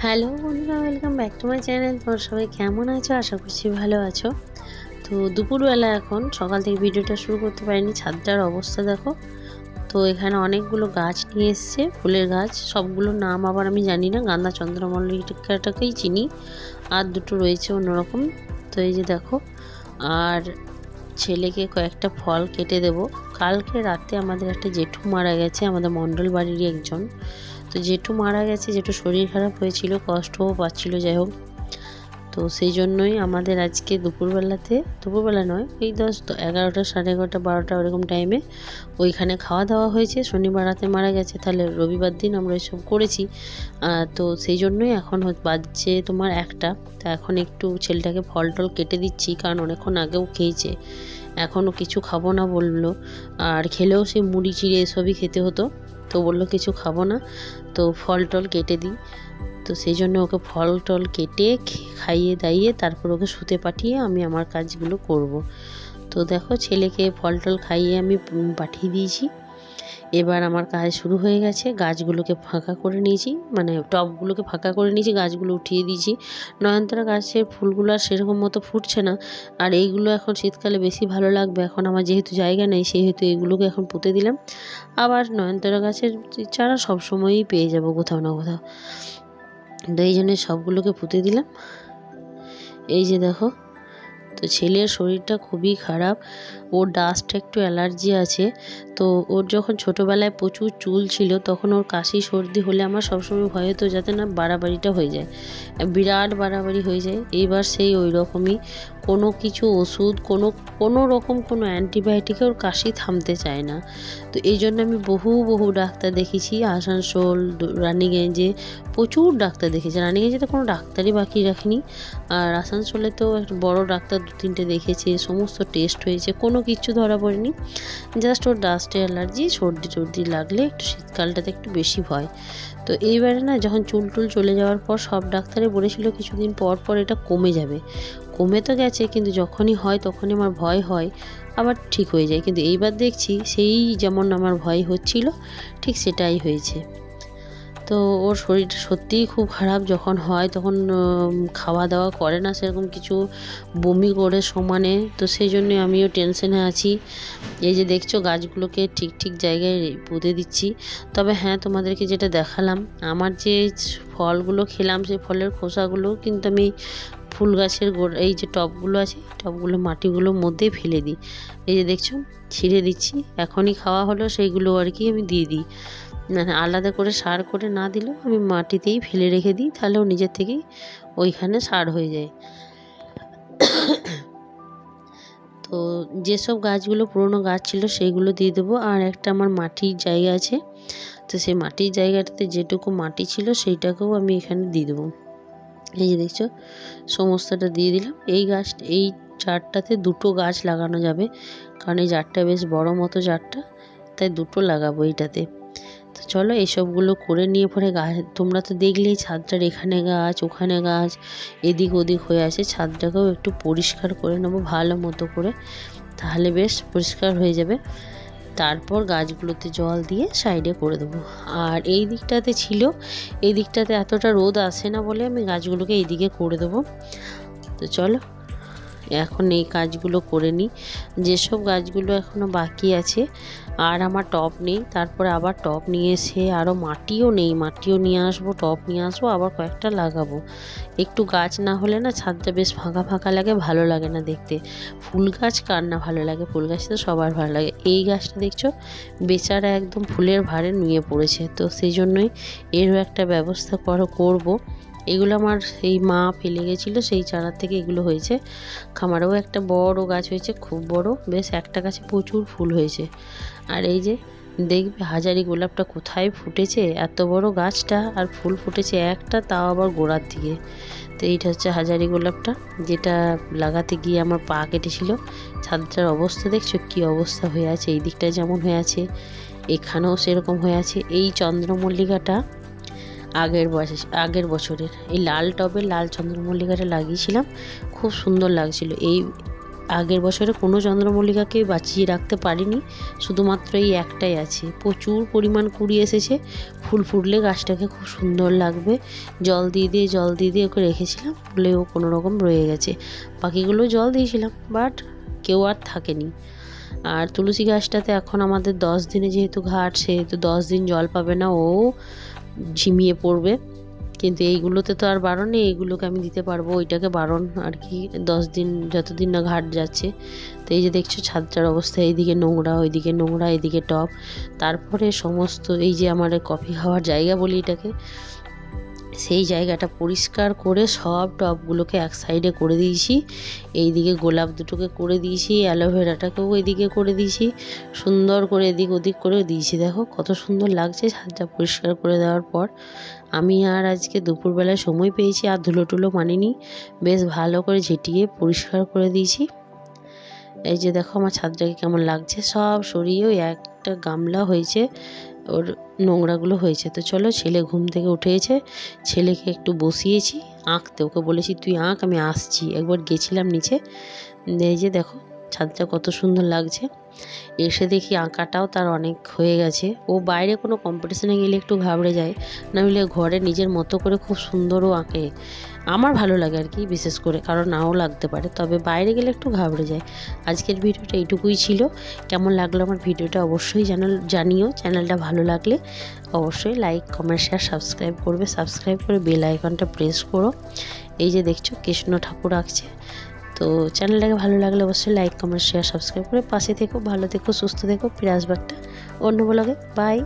Hello বন্ধুরা, welcome back to my channel. তোমরা সবাই কেমন আছো? আশা করছি ভালো আছো। তো দুপুরবেলা এখন সকাল থেকে ভিডিওটা শুরু করতে পারিনি, ছাদটার অবস্থা দেখো। তো এখানে অনেকগুলো গাছ নিয়ে এসছে, ফুলের গাছ। সবগুলোর নাম আবার আমি জানি না, গাঁদা চন্দ্রমল্লিকাটাকেই চিনি, আর দুটো রয়েছে অন্যরকম। তো এই যে দেখো, আর ছেলেকে কয়েকটা ফল কেটে দেব। কালকে রাতে আমাদের একটা জেঠু মারা গেছে, আমাদের মণ্ডল বাড়িরই একজন। তো জেঠু মারা গেছে, জেঠু শরীর খারাপ হয়েছিল, কষ্টও পাচ্ছিল, যাই হোক। তো সেই জন্যই আমাদের আজকে দুপুরবেলা নয়, এই 11টা, 11:30, 12টা ওরকম টাইমে ওইখানে খাওয়া দাওয়া হয়েছে। শনিবার রাতে মারা গেছে, তাহলে রবিবার দিন আমরা এসব করেছি। তো সেই জন্যই এখন বাজছে তোমার 1টা। তা এখন একটু ছেলেটাকে ফল টল কেটে দিচ্ছি, কারণ অনেকক্ষণ আগেও খেয়েছে, এখনও কিছু খাবো না বললো। আর খেলেও সে মুড়ি চিড়ে এসবই খেতে হতো, তো বললো কিছু খাবো না, তো ফল টল কেটে দিই। তো সেই জন্য ওকে ফল টল কেটে খাইয়ে দাইয়ে তারপর ওকে শুতে পাঠিয়ে আমি আমার কাজগুলো করব। তো দেখো, ছেলেকে ফল টল খাইয়ে আমি পাঠিয়ে দিয়েছি। এবার আমার কাজ শুরু হয়ে গেছে। গাছগুলোকে ফাঁকা করে নিয়েছি, মানে টবগুলোকে ফাঁকা করে নিয়েছি, গাছগুলো উঠিয়ে দিয়েছি। নয়নতারা গাছের ফুলগুলো আর সেরকম মতো ফুটছে না, আর এইগুলো এখন শীতকালে বেশি ভালো লাগবে। এখন আমার যেহেতু জায়গা নেই, সেহেতু এগুলোকে এখন পুঁতে দিলাম। আবার নয়নতারা গাছের চারা সবসময়ই পেয়ে যাবো কোথাও না কোথাও, তো এই জন্য সবগুলোকে পুঁতে দিলাম। এই যে দেখো, তো ছেলের শরীরটা খুবই খারাপ, ওর ডাস্ট একটু অ্যালার্জি আছে। তো ওর যখন ছোটোবেলায় প্রচুর চুল ছিল, তখন ওর কাশি সর্দি হলে আমার সবসময় ভয় হতো যাতে না বাড়াবাড়িটা হয়ে যায়, বিরাট বাড়াবাড়ি হয়ে যায়। এইবার সেই ওই রকমই কোনো কিছু ওষুধ, কোনো রকম কোনো অ্যান্টিবায়োটিকে ওর কাশি থামতে চায় না। তো এই জন্য আমি বহু ডাক্তার দেখেছি, আসানসোল, রানীগঞ্জে প্রচুর ডাক্তার দেখেছি। রানীগঞ্জে তো কোনো ডাক্তারই বাকি রাখিনি, আর আসানসোলে তো একটা বড় ডাক্তার 2-3টে দেখেছে, সমস্ত টেস্ট হয়েছে, কোনো কিছু ধরা পড়েনি। জাস্ট ওর ডাস্টে অ্যালার্জি, সর্দি টর্দি লাগলে একটু শীতকালটাতে একটু বেশি ভয়। তো এইবারে না, যখন চুল টুল চলে যাওয়ার পর সব ডাক্তারে বলেছিল কিছুদিন পর পর এটা কমে যাবে। কমে তো গেছে, কিন্তু যখনই হয় তখনই আমার ভয় হয়, আবার ঠিক হয়ে যায়। কিন্তু এইবার দেখছি সেই যেমন আমার ভয় হচ্ছিল, ঠিক সেটাই হয়েছে। তো ওর শরীরটা সত্যিই খুব খারাপ, যখন হয় তখন খাওয়া দাওয়া করে না সেরকম কিছু, বমি করে সমানে। তো সেই জন্যে আমিও টেনশনে আছি। এই যে দেখছো, গাছগুলোকে ঠিক জায়গায় পুঁতে দিচ্ছি। তবে হ্যাঁ, তোমাদেরকে যেটা দেখালাম, আমার যে ফলগুলো খেলাম, সেই ফলের খোসাগুলো কিন্তু আমি ফুল গাছের এই যে টবগুলো আছে, টবগুলো মাটিগুলোর মধ্যেই ফেলে দিই। এই যে দেখছো, ছিঁড়ে দিচ্ছি, এখনই খাওয়া হলো সেইগুলো আর কি আমি দিয়ে দিই। মানে আলাদা করে সার করে না দিলেও আমি মাটিতেই ফেলে রেখে দিই, তাহলেও নিজের থেকেই ওইখানে সার হয়ে যায়। তো যেসব গাছগুলো পুরনো গাছ ছিল সেইগুলো দিয়ে দেবো। আর একটা আমার মাটির জায়গা আছে, তো সেই মাটির জায়গাটাতে যেটুকু মাটি ছিল সেইটাকেও আমি এখানে দিয়ে দেবো। এই যে দেখছো, সমস্তটা দিয়ে দিলাম। এই জারটাতে 2টো গাছ লাগানো যাবে, কারণ এই জারটা বেশ বড় মতো জারটা, তাই 2টো লাগাবো এইটাতে। তো চলো এইসবগুলো করে নিয়ে পরে তোমরা তো দেখলেই ছাদটার এখানে গাছ, ওখানে গাছ, এদিক ওদিক হয়ে আছে। ছাদটাকেও একটু পরিষ্কার করে নেবো ভালো মতো করে, তাহলে বেশ পরিষ্কার হয়ে যাবে। তারপর গাছগুলোতে জল দিয়ে সাইডে করে দেবো। আর এই দিকটাতে এই দিকটাতে এতটা রোদ আসে না বলে আমি গাছগুলোকে এই দিকে করে দেবো। তো চলো এখন এই কাজগুলো করে নিই। যেসব গাছগুলো এখনও বাকি আছে, আর আমার টব নেই, তারপরে আবার টব নিয়ে এসে, আরও মাটিও নেই, মাটিও নিয়ে আসবো, টব নিয়ে আসবো, আবার কয়েকটা লাগাবো। একটু গাছ না হলে না ছাদটা বেশ ফাঁকা লাগে, ভালো লাগে না দেখতে। ফুল গাছ কার না ভালো লাগে, ফুল গাছ তো সবার ভালো লাগে। এই গাছটা দেখছো, বেচারা একদম ফুলের ভারে নুয়ে পড়েছে, তো সেই জন্যই এরও একটা ব্যবস্থা করবো। এগুলো আমার সেই মা ফেলে গেছিলো, সেই চারা থেকে এগুলো হয়েছে। খামারেও একটা বড় গাছ হয়েছে, খুব বড়, বেশ একটা গাছে প্রচুর ফুল হয়েছে। আর এই যে দেখবে হাজারি গোলাপটা কোথায় ফুটেছে, এত বড় গাছটা, আর ফুল ফুটেছে একটা, তাও আবার গোড়ার দিকে। তো এইটা হচ্ছে হাজারি গোলাপটা, যেটা লাগাতে গিয়ে আমার পা কেটেছিল। ছাদটার অবস্থা দেখছো কি অবস্থা হয়ে আছে, এই দিকটা যেমন হয়ে আছে, এখানেও সেরকম হয়ে আছে। এই চন্দ্রমল্লিকাটা আগের বছরের এই লাল টবে লাল চন্দ্রমল্লিকাটা লাগিয়েছিলাম, খুব সুন্দর লাগছিল। আগের বছরে কোনো চন্দ্রমল্লিকাকে বাঁচিয়ে রাখতে পারিনি, শুধুমাত্র এই একটাই আছে। প্রচুর পরিমাণ কুড়ি এসেছে, ফুল ফুটলে গাছটাকে খুব সুন্দর লাগবে। জল দিয়ে ওকে রেখেছিলাম, ফুলেও কোনো রকম রয়ে গেছে। বাকিগুলো জল দিয়েছিলাম, বাট কেউ আর থাকেনি। আর তুলসী গাছটাতে এখন আমাদের 10 দিনে যেহেতু ঘাট, সেহেতু 10 দিন জল পাবে না, ও ঝিমিয়ে পড়বে। কিন্তু এইগুলোতে তো আর বারণ নেই, এইগুলোকে আমি দিতে পারবো, ওইটাকে বারণ আর কি, 10 দিন যতদিন না ঘাট যাচ্ছে। তো এই যে দেখছো ছাদটার অবস্থা, এইদিকে নোংরা, ওইদিকে নোংরা, এইদিকে টব। তারপরে সমস্ত এই যে আমার কফি খাওয়ার জায়গা বলি এটাকে, সেই জায়গাটা পরিষ্কার করে সব টবগুলোকে এক সাইডে করে দিয়েছি। এইদিকে গোলাপ দুটোকে করে দিয়েছি, অ্যালোভেরাটাকেও এইদিকে করে দিয়েছি, সুন্দর করে এদিক ওদিক করে দিয়েছি। দেখো কত সুন্দর লাগছে ছাদটা পরিষ্কার করে দেওয়ার পর। আমি আর আজকে দুপুরবেলায় সময় পেয়েছি, আর ধুলো টুলো মানিনি, বেশ ভালো করে ঝেঁটিয়ে পরিষ্কার করে দিয়েছি। এই যে দেখো আমার ছাদটাকে কেমন লাগছে, সব সরিয়েও একটা গামলা হয়েছে, ওর নোংরাগুলো হয়েছে। তো চলো, ছেলে ঘুম থেকে উঠেছে, ছেলেকে একটু বসিয়েছি আঁকতে, ওকে বলেছি তুই আঁক, আমি আসছি। একবার গেছিলাম নিচে, এই যে দেখো ছাদটা কত সুন্দর লাগছে। এসে দেখি আঁকাটাও তার অনেক হয়ে গেছে। ও বাইরে কোনো কম্পিটিশনে গেলে একটু ঘাবড়ে যায়, নইলে ঘরে নিজের মতো করে খুব সুন্দরও আঁকে। আমার ভালো লাগে আর কি, বিশেষ করে, কারণ নাও লাগতে পারে, তবে বাইরে গেলে একটু ঘাবড়ে যায়। আজকের ভিডিওটা এইটুকুই ছিল। কেমন লাগলো আমার ভিডিওটা অবশ্যই জানিও। চ্যানেলটা ভালো লাগলে অবশ্যই লাইক, কমেন্ট, শেয়ার, সাবস্ক্রাইব করবে। সাবস্ক্রাইব করে বেল আইকনটা প্রেস করো। এই যে দেখছো কৃষ্ণ ঠাকুর আঁকছে। তো চ্যানেলটাকে ভালো লাগলে অবশ্যই লাইক, কমেন্ট, শেয়ার, সাবস্ক্রাইব করে পাশে থেকো। ভালো থেকো, সুস্থ থেকো। ফিরে আসবো একটা অন্য ব্লগে। বাই।